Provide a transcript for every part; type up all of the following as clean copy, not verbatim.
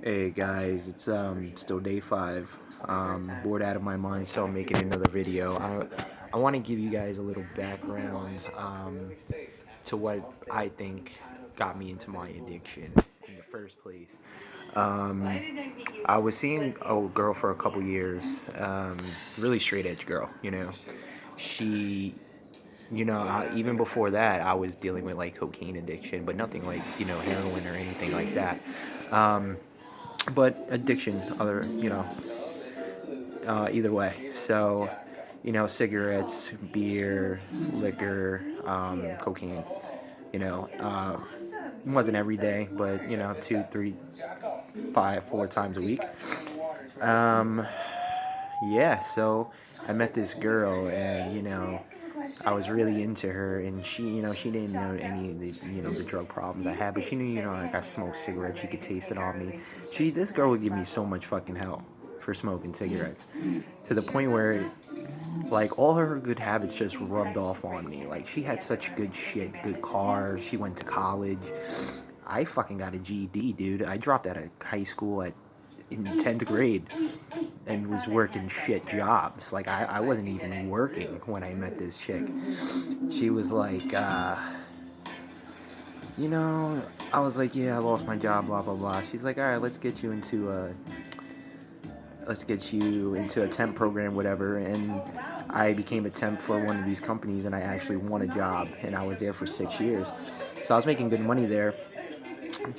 Hey guys, it's still day 5. Bored out of my mind, so I'm making another video. I want to give you guys a little background to what I think got me into my addiction in the first place. Um, I was seeing a girl for a couple years, really straight edge girl. She, even before that, I was dealing with like cocaine addiction, but nothing like heroin or anything like that. Um, but addiction, either way. So, cigarettes, beer, liquor, cocaine. It wasn't every day, but two, three, five, 4 times a week. Um, yeah. So I met this girl, and I was really into her, and she didn't know any of the, the drug problems I had, but she knew, like I smoked cigarettes, she could taste it on me. This girl would give me so much fucking hell for smoking cigarettes, to the point where, like, all her good habits just rubbed off on me. Like, she had such good shit, good cars, she went to college. I fucking got a GED, dude. I dropped out of high school in 10th grade and was working shit jobs. Like, I wasn't even working when I met this chick. She was like, you know, I was like, yeah, I lost my job, blah blah blah. She's like, all right, let's get you into a temp program, whatever. And I became a temp for one of these companies, and I actually won a job, and I was there for 6 years. So I was making good money there.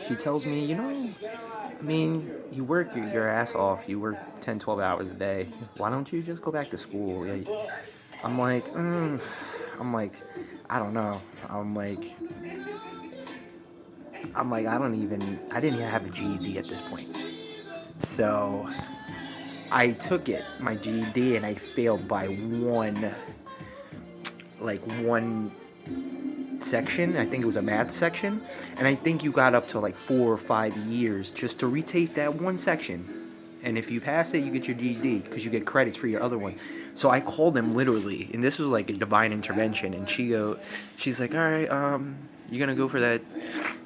She tells me, I mean, you work your ass off. You work 10, 12 hours a day. Why don't you just go back to school? Like, I'm like, I'm like, I don't know. I didn't even have a GED at this point. So I took my GED, and I failed by one section. I think it was a math section. And I think you got up to like 4 or 5 years just to retake that one section. And if you pass it, you get your GED because you get credits for your other one. So I called them literally, and this was like a divine intervention. And she's like, all right, you're gonna go for that.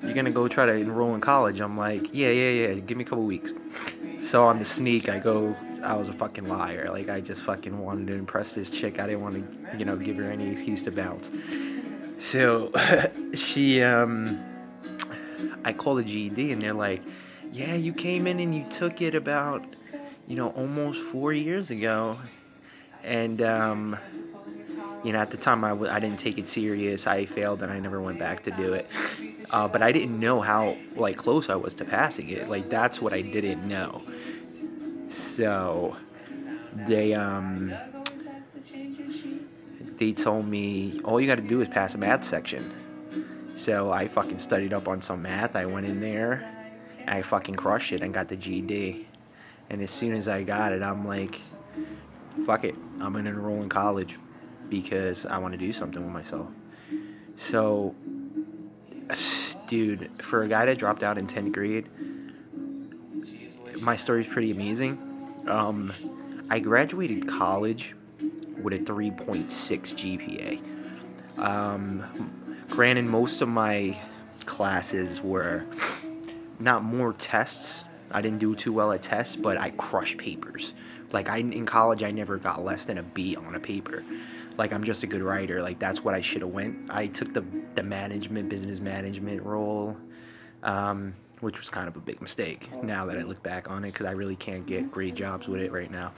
You're gonna go try to enroll in college. I'm like, yeah. Give me a couple weeks. So on the sneak, I go. I was a fucking liar. Like, I just fucking wanted to impress this chick. I didn't want to, give her any excuse to bounce. So I call the GED, and they're like, yeah, you came in and you took it about, almost 4 years ago. And, at the time I didn't take it serious. I failed, and I never went back to do it. But I didn't know how, like, close I was to passing it. Like, that's what I didn't know. So they, they told me, all you got to do is pass a math section. So I fucking studied up on some math. I went in there, I fucking crushed it and got the GED. And as soon as I got it, I'm like, fuck it, I'm gonna enroll in college because I want to do something with myself. So, dude, for a guy that dropped out in 10th grade, my story's pretty amazing. I graduated college with a 3.6 GPA. Granted, most of my classes were not more tests. I didn't do too well at tests, but I crushed papers. Like, in college, I never got less than a B on a paper. Like, I'm just a good writer. Like, that's what I should have went. I took the business management role, which was kind of a big mistake now that I look back on it, because I really can't get great jobs with it right now.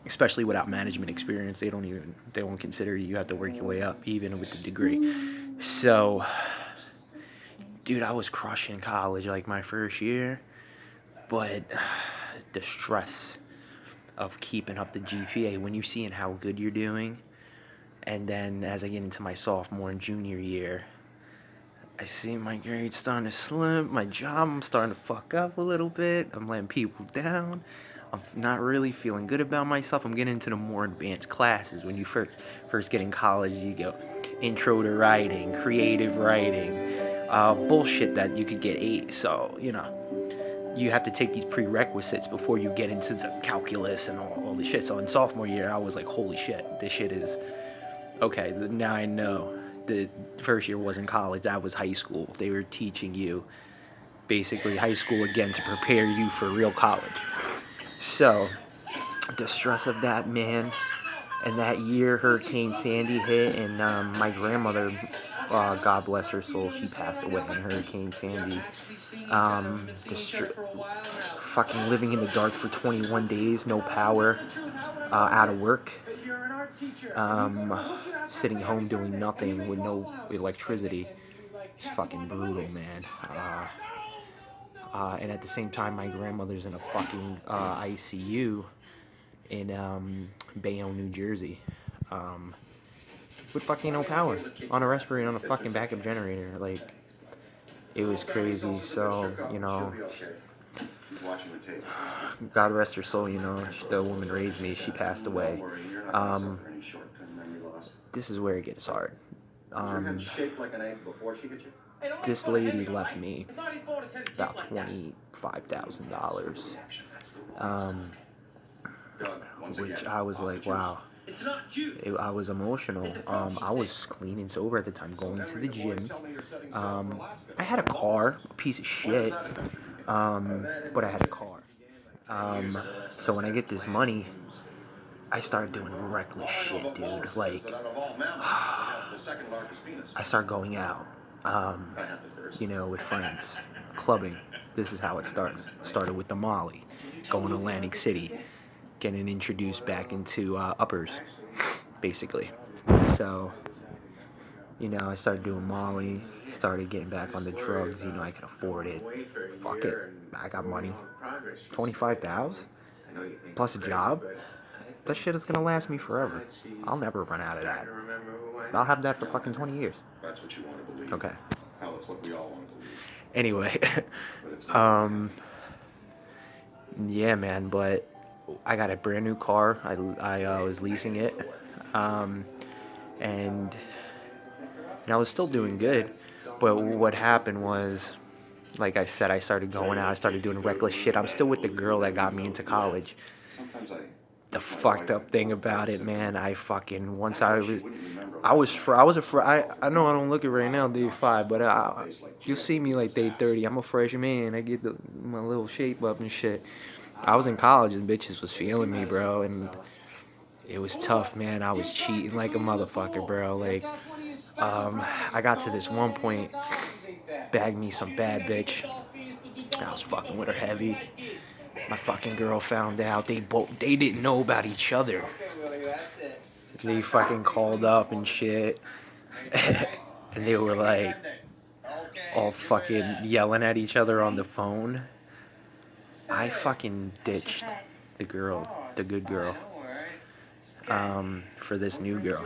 Especially without management experience, they won't consider you. You have to work your way up, even with the degree. So, dude, I was crushing college like my first year, but the stress of keeping up the GPA when you're seeing how good you're doing, and then as I get into my sophomore and junior year, I see my grades starting to slip, my job, I'm starting to fuck up a little bit, I'm letting people down, I'm not really feeling good about myself. I'm getting into the more advanced classes. When you first get in college, you go intro to writing, creative writing, bullshit that you could get A's. So, you have to take these prerequisites before you get into the calculus and all the shit. So in sophomore year, I was like, holy shit, this shit is okay. Now I know. The first year wasn't college, that was high school. They were teaching you basically high school again to prepare you for real college. So the stress of that, man. And that year, Hurricane Sandy hit, and my grandmother, God bless her soul, she passed away in Hurricane Sandy. Fucking living in the dark for 21 days, no power, out of work, sitting home doing nothing with no electricity. It's fucking brutal, man. And at the same time, my grandmother's in a fucking ICU in Bayonne, New Jersey, with fucking no power, on a respirator, on a fucking backup generator. Like, it was crazy. So, God rest her soul. The woman raised me. She passed away. This is where it gets hard. This lady left me about $25,000, which I was like, wow. I was emotional. I was clean and sober at the time, going to the gym. I had a car, a piece of shit, but I had a car. So when I get this money, I started doing reckless shit, dude. Like, I started going out, with friends, clubbing. This is how it started. Started with the Molly, going to Atlantic City, getting introduced back into uppers, basically. So, I started doing Molly, started getting back on the drugs. I could afford it. Fuck it, I got money. 25,000 plus a job. That shit is gonna last me forever. I'll never run out of that. I'll have that for fucking 20 years. Okay. Anyway, yeah, man. But I got a brand new car. I was leasing it, and I was still doing good. But what happened was, like I said, I started going out. I started doing reckless shit. I'm still with the girl that got me into college. The fucked up thing about it, man, I know I don't look it right now, day 5, but you see me like day 30. I'm a freshman. I get my little shape up and shit. I was in college and bitches was feeling me, bro, and it was tough, man. I was cheating like a motherfucker, bro. Like, I got to this one point, bagged me some bad bitch. I was fucking with her heavy. My fucking girl found out. They didn't know about each other. They fucking called up and shit. And they were like all fucking yelling at each other on the phone. I fucking ditched the good girl, for this new girl.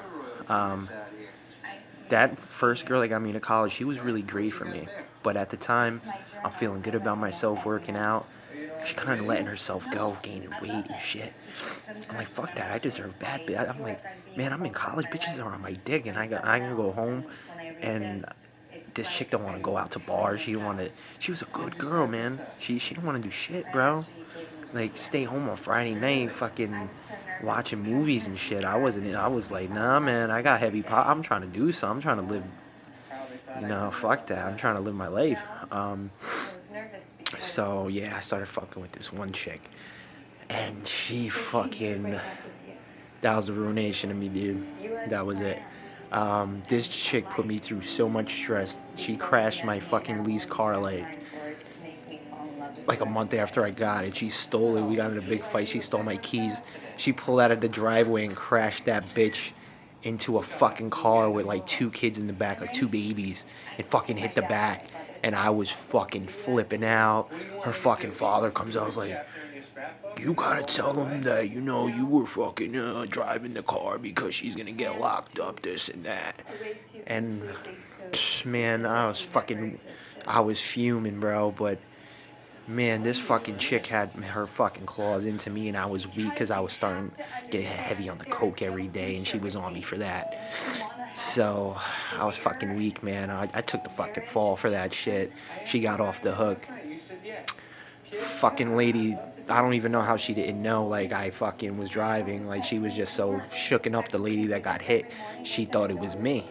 That first girl that got me into college, she was really great for me. But at the time, I'm feeling good about myself, working out. She kind of letting herself go, gaining weight and shit. I'm like, fuck that. I deserve bad bitch. I'm like, man, I'm in college. Bitches are on my dick, and I can go home, and this chick don't want to go out to bars. She don't want to. She was a good girl, man. She don't want to do shit, bro. Like, stay home on Friday night, fucking watching movies and shit. I was like, nah, man. I got heavy pop. I'm trying to do something. I'm trying to live. Fuck that. I'm trying to live my life. So yeah, I started fucking with this one chick, and she fucking, that was the ruination of me, dude. That was it. This chick put me through so much stress. She crashed my fucking lease car like a month after I got it. She stole it. We got in a big fight. She stole my keys. She pulled out of the driveway and crashed that bitch into a fucking car with like 2 kids in the back, like 2 babies. It fucking hit the back, and I was fucking flipping out. Her fucking father comes out, I was like, you gotta tell them that, you were fucking driving the car because she's gonna get locked up, this and that. And, man, I was fuming, bro, but, man, this fucking chick had her fucking claws into me, and I was weak because I was starting to get heavy on the coke every day, and she was on me for that. So, I was fucking weak, man. I took the fucking fall for that shit. She got off the hook. Fucking lady, I don't even know how she didn't know, like, I fucking was driving. Like, she was just so shooken up, the lady that got hit. She thought it was me.